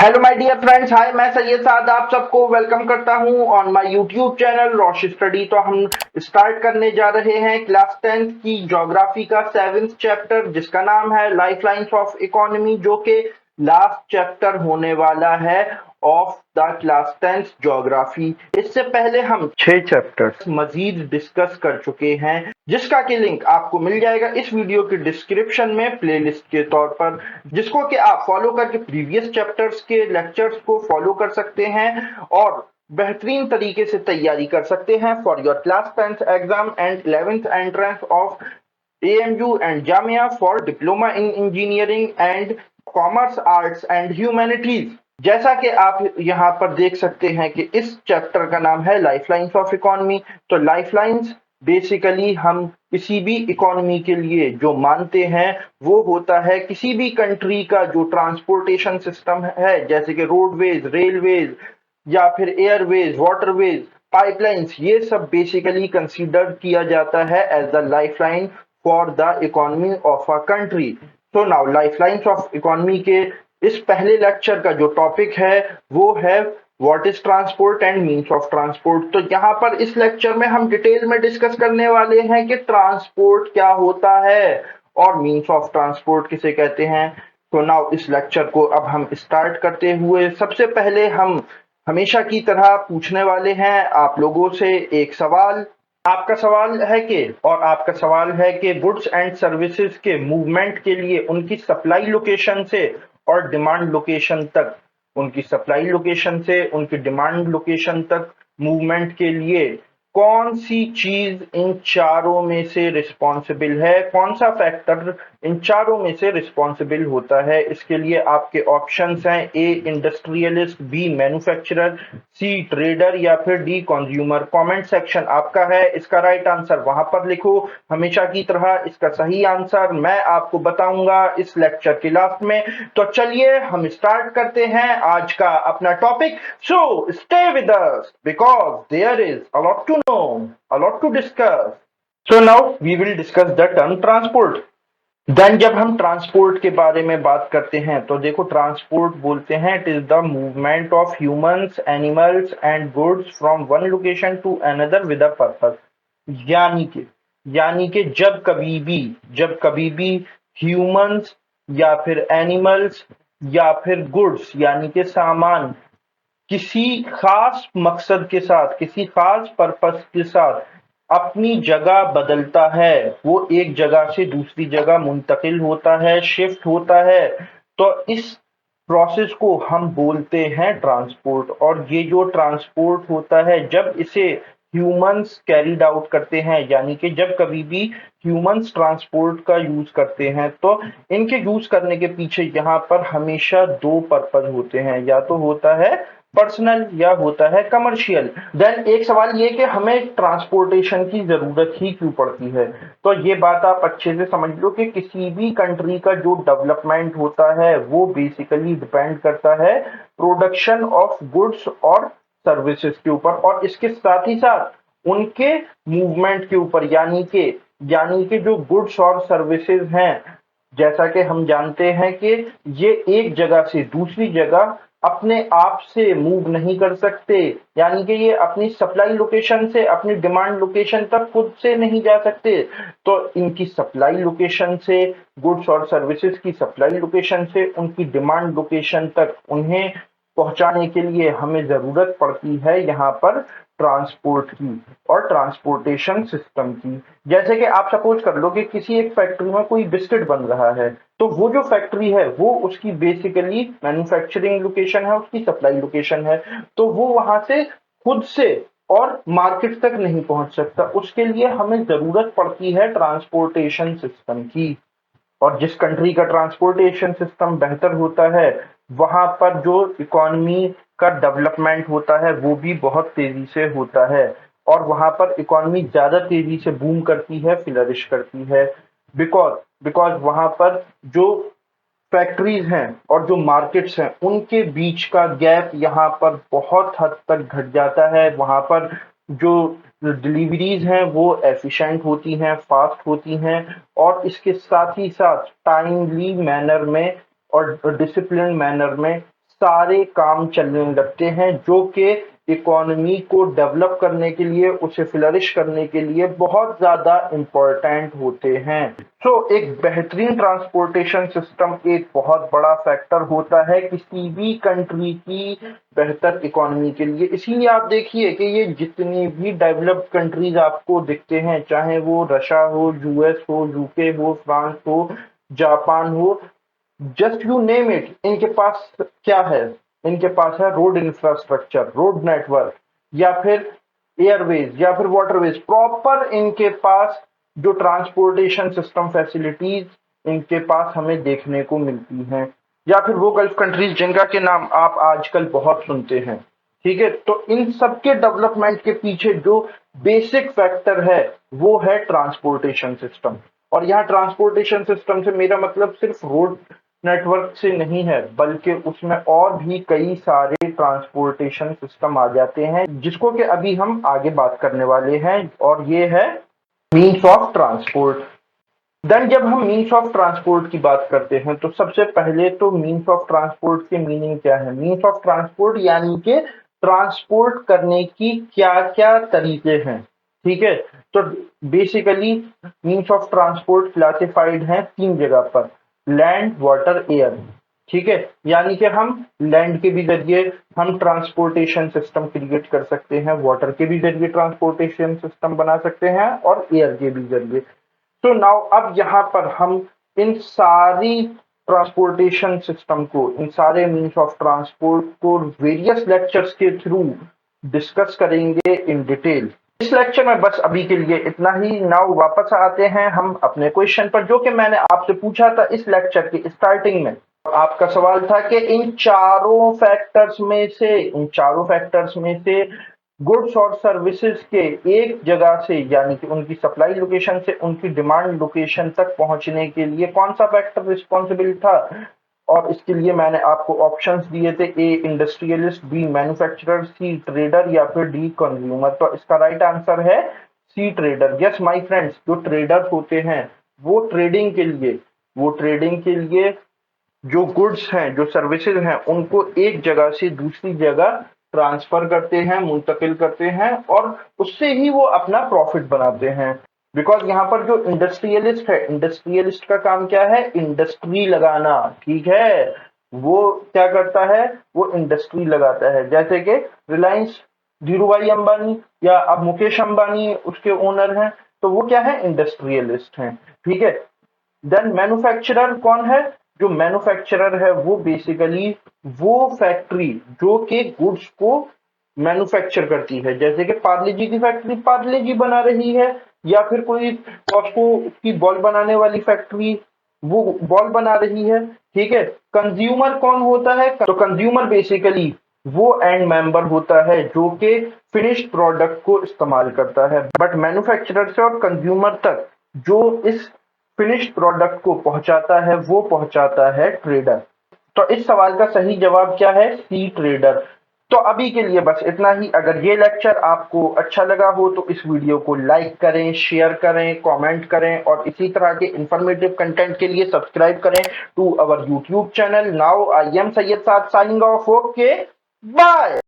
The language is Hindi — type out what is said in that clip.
Hello my dear friends, hi मैं सैयद साद आप सबको वेलकम करता हूं on my YouTube channel Roshi study. तो हम स्टार्ट करने जा रहे हैं क्लास 10th की ज्योग्राफी का 7th चैप्टर जिसका नाम है लाइफ लाइन्स ऑफ इकोनॉमी, जो कि लास्ट चैप्टर होने वाला है of the class 10th geography. इससे पहले हम 6 चैप्टर्स मजीद डिस्कस कर चुके हैं जिसका कि लिंक आपको मिल जाएगा इस वीडियो के डिस्क्रिप्शन में प्लेलिस्ट के तौर पर, जिसको कि आप फॉलो करके प्रीवियस चैप्टर्स के लेक्चर्स को फॉलो कर सकते हैं और बेहतरीन तरीके से तैयारी कर सकते हैं for your class 10th exam and 11th entrance of AMU and Jamia for diploma in engineering and commerce arts and humanities. जैसा कि आप यहाँ पर देख सकते हैं कि इस चैप्टर का नाम है लाइफलाइंस ऑफ इकोनॉमी। तो लाइफलाइंस बेसिकली हम किसी भी इकोनॉमी के लिए जो मानते हैं वो होता है किसी भी कंट्री का जो ट्रांसपोर्टेशन सिस्टम है, जैसे कि रोडवेज, रेलवेज या फिर एयरवेज, वाटरवेज, पाइपलाइंस, ये सब बेसिकली कंसीडर किया जाता है as the lifeline for the economy of a country. तो नाउ लाइफलाइंस ऑफ इकोनॉमी के इस पहले लेक्चर का जो टॉपिक है वो है what is transport and means of transport. तो यहाँ पर इस लेक्चर में हम डिटेल में डिस्कस करने वाले हैं कि ट्रांसपोर्ट क्या होता है और मीन्स ऑफ ट्रांसपोर्ट किसे कहते हैं। तो नाउ इस लेक्चर को अब हम स्टार्ट करते हुए सबसे पहले हम हमेशा की तरह पूछने वाले हैं आप लोगों से एक सवाल। आपका सवाल है कि गुड्स एंड सर्विसेज के मूवमेंट के लिए उनकी सप्लाई लोकेशन से और डिमांड लोकेशन तक उनकी डिमांड लोकेशन तक मूवमेंट के लिए कौन सी चीज इन चारों में से रिस्पॉन्सिबल है, कौन सा फैक्टर इन चारों में से रिस्पॉन्सिबल होता है। इसके लिए आपके ऑप्शंस हैं ए इंडस्ट्रियलिस्ट, बी मैन्युफैक्चरर, सी ट्रेडर या फिर डी कंज्यूमर। कमेंट सेक्शन आपका है, इसका राइट आंसर वहां पर लिखो। हमेशा की तरह इसका सही आंसर मैं आपको बताऊंगा इस लेक्चर के लास्ट में। तो चलिए हम स्टार्ट करते हैं आज का अपना topic. So stay with us because there is a lot to know, a lot to discuss. So now we will discuss the term transport. Then जब हम ट्रांसपोर्ट के बारे में बात करते हैं तो देखो, ट्रांसपोर्ट बोलते हैं it is the movement of humans, animals and goods from one location to another with a purpose. यानी कि जब कभी भी ह्यूमंस या फिर एनिमल्स या फिर गुड्स यानी कि सामान किसी खास मकसद के साथ, किसी खास पर्पस के साथ अपनी जगह बदलता है, वो एक जगह से दूसरी जगह मुंतकिल होता है, शिफ्ट होता है, तो इस प्रोसेस को हम बोलते हैं ट्रांसपोर्ट। और ये जो ट्रांसपोर्ट होता है जब इसे ह्यूमंस कैरीड आउट करते हैं, यानी कि जब कभी भी ह्यूमंस ट्रांसपोर्ट का यूज करते हैं तो इनके यूज करने के पीछे यहाँ पर हमेशा दो पर्पज होते हैं, या तो होता है पर्सनल या होता है कमर्शियल। देन एक सवाल ये कि हमें ट्रांसपोर्टेशन की जरूरत ही क्यों पड़ती है। तो ये बात आप अच्छे से समझ लो कि किसी भी कंट्री का जो डेवलपमेंट होता है वो बेसिकली डिपेंड करता है प्रोडक्शन ऑफ गुड्स और सर्विसेज के ऊपर, और इसके साथ ही साथ उनके मूवमेंट के ऊपर, यानी कि जो गुड्स और सर्विसेज हैं, जैसा कि हम जानते हैं कि ये एक जगह से दूसरी जगह अपने आप से मूव नहीं कर सकते, यानी कि ये अपनी सप्लाई लोकेशन से अपनी डिमांड लोकेशन तक खुद से नहीं जा सकते। तो इनकी सप्लाई लोकेशन से, गुड्स और सर्विसेज की सप्लाई लोकेशन से उनकी डिमांड लोकेशन तक उन्हें पहुंचाने के लिए हमें जरूरत पड़ती है यहाँ पर ट्रांसपोर्ट की और ट्रांसपोर्टेशन सिस्टम की। जैसे कि आप सपोज कर लो कि किसी एक फैक्ट्री में कोई बिस्किट बन रहा है, तो वो जो फैक्ट्री है वो उसकी बेसिकली मैन्युफैक्चरिंग लोकेशन है, उसकी सप्लाई लोकेशन है, तो वो वहां से खुद से और मार्केट तक नहीं पहुंच सकता। उसके लिए हमें जरूरत पड़ती है ट्रांसपोर्टेशन सिस्टम की। और जिस कंट्री का ट्रांसपोर्टेशन सिस्टम बेहतर होता है वहां पर जो इकोनॉमी का डेवलपमेंट होता है वो भी बहुत तेजी से होता है, और वहां पर इकोनॉमी ज्यादा तेजी से बूम करती है, फ्लरिश करती है। बिकॉज बिकॉज वहां पर जो फैक्ट्रीज हैं और जो मार्केट्स हैं उनके बीच का गैप यहाँ पर बहुत हद तक घट जाता है। वहां पर जो डिलीवरीज हैं वो एफिशिएंट होती हैं, फास्ट होती हैं, और इसके साथ ही साथ टाइमली मैनर में और डिसिप्लिन मैनर में सारे काम चलने लगते हैं जो कि इकोनॉमी को डेवलप करने के लिए, उसे फ्लरिश करने के लिए बहुत ज़्यादा इम्पोर्टेंट होते हैं। एक बेहतरीन ट्रांसपोर्टेशन सिस्टम एक बहुत बड़ा फैक्टर होता है किसी भी कंट्री की बेहतर इकोनॉमी के लिए। इसीलिए आप देखिए कि ये जितनी भी डेवलप्ड कंट्रीज आपको दिखते हैं, चाहे वो रशिया हो, यूएस हो, यूके हो, फ्रांस हो, जापान हो, जस्ट यू नेम इट, इनके पास क्या है? इनके पास है रोड इंफ्रास्ट्रक्चर, रोड नेटवर्क, या फिर एयरवेज, या फिर वाटरवेज। प्रॉपर इनके पास जो ट्रांसपोर्टेशन सिस्टम फैसिलिटीज इनके पास हमें देखने को मिलती हैं। या फिर वो गल्फ कंट्रीज जिनका के नाम आप आजकल बहुत सुनते हैं। ठीक है, तो इन सबके डेवलपमेंट के पीछे जो बेसिक फैक्टर है वो है ट्रांसपोर्टेशन सिस्टम। और यहाँ ट्रांसपोर्टेशन सिस्टम से मेरा मतलब सिर्फ रोड नेटवर्क से नहीं है, बल्कि उसमें और भी कई सारे ट्रांसपोर्टेशन सिस्टम आ जाते हैं जिसको कि अभी हम आगे बात करने वाले हैं, और ये है मीन्स ऑफ ट्रांसपोर्ट। देन जब हम मीन्स ऑफ ट्रांसपोर्ट की बात करते हैं तो सबसे पहले तो मीन्स ऑफ ट्रांसपोर्ट की मीनिंग क्या है? मीन्स ऑफ ट्रांसपोर्ट यानी कि ट्रांसपोर्ट करने की क्या क्या तरीके हैं। ठीक है, तो basically means of transport classified हैं 3 जगह पर: लैंड, वाटर, एयर। ठीक है, यानी कि हम लैंड के भी जरिए हम ट्रांसपोर्टेशन सिस्टम क्रिएट कर सकते हैं, वाटर के भी जरिए ट्रांसपोर्टेशन सिस्टम बना सकते हैं, और एयर के भी जरिए। तो नाउ अब यहाँ पर हम इन सारी ट्रांसपोर्टेशन सिस्टम को, इन सारे मीन्स ऑफ ट्रांसपोर्ट को वेरियस लेक्चर्स के थ्रू डिस्कस करेंगे इन डिटेल। इस लेक्चर में बस अभी के लिए इतना ही। नाउ वापस आते हैं हम अपने क्वेश्चन पर, जो कि मैंने आपसे पूछा था इस लेक्चर की स्टार्टिंग में। आपका सवाल था कि इन चारों फैक्टर्स में से गुड्स और सर्विसेज के एक जगह से, यानी कि उनकी सप्लाई लोकेशन से उनकी डिमांड लोकेशन तक पहुंचने के लिए कौन सा फैक्टर रिस्पॉन्सिबल था? और इसके लिए मैंने आपको ऑप्शंस दिए थे: ए इंडस्ट्रियलिस्ट, बी मैन्युफैक्चरर, सी ट्रेडर, या फिर डी कंज्यूमर। तो इसका राइट आंसर है सी ट्रेडर। यस माय फ्रेंड्स, जो ट्रेडर होते हैं वो ट्रेडिंग के लिए जो गुड्स हैं, जो सर्विसेज हैं, उनको एक जगह से दूसरी जगह ट्रांसफर करते हैं, मुंतकिल करते हैं, और उससे ही वो अपना प्रॉफिट बनाते हैं। बिकॉज यहाँ पर जो इंडस्ट्रियलिस्ट है, इंडस्ट्रियलिस्ट का काम क्या है? इंडस्ट्री लगाना। ठीक है, वो क्या करता है? वो इंडस्ट्री लगाता है। जैसे कि रिलायंस, धीरू भाई अंबानी, या अब मुकेश अंबानी उसके ओनर हैं, तो वो क्या है? इंडस्ट्रियलिस्ट हैं। ठीक है, देन मैन्युफैक्चरर कौन है? जो मैन्युफैक्चरर है वो बेसिकली वो फैक्ट्री जो कि गुड्स को मैन्युफैक्चर करती है। जैसे कि पार्ले जी की फैक्ट्री पार्ले जी बना रही है, या फिर कोई कॉस्को की बॉल बनाने वाली फैक्ट्री वो बॉल बना रही है। ठीक है, कंज्यूमर कौन होता है? तो कंज्यूमर बेसिकली वो एंड मेंबर होता है जो कि फिनिश्ड प्रोडक्ट को इस्तेमाल करता है। बट मैन्युफैक्चरर से और कंज्यूमर तक जो इस फिनिश्ड प्रोडक्ट को पहुंचाता है वो पहुंचाता है ट्रेडर। तो इस सवाल का सही जवाब क्या है? सी ट्रेडर। तो अभी के लिए बस इतना ही। अगर ये लेक्चर आपको अच्छा लगा हो तो इस वीडियो को लाइक करें, शेयर करें, कमेंट करें, और इसी तरह के इंफॉर्मेटिव कंटेंट के लिए सब्सक्राइब करें to our YouTube channel. Now I am Syed Saad signing off. Okay, bye.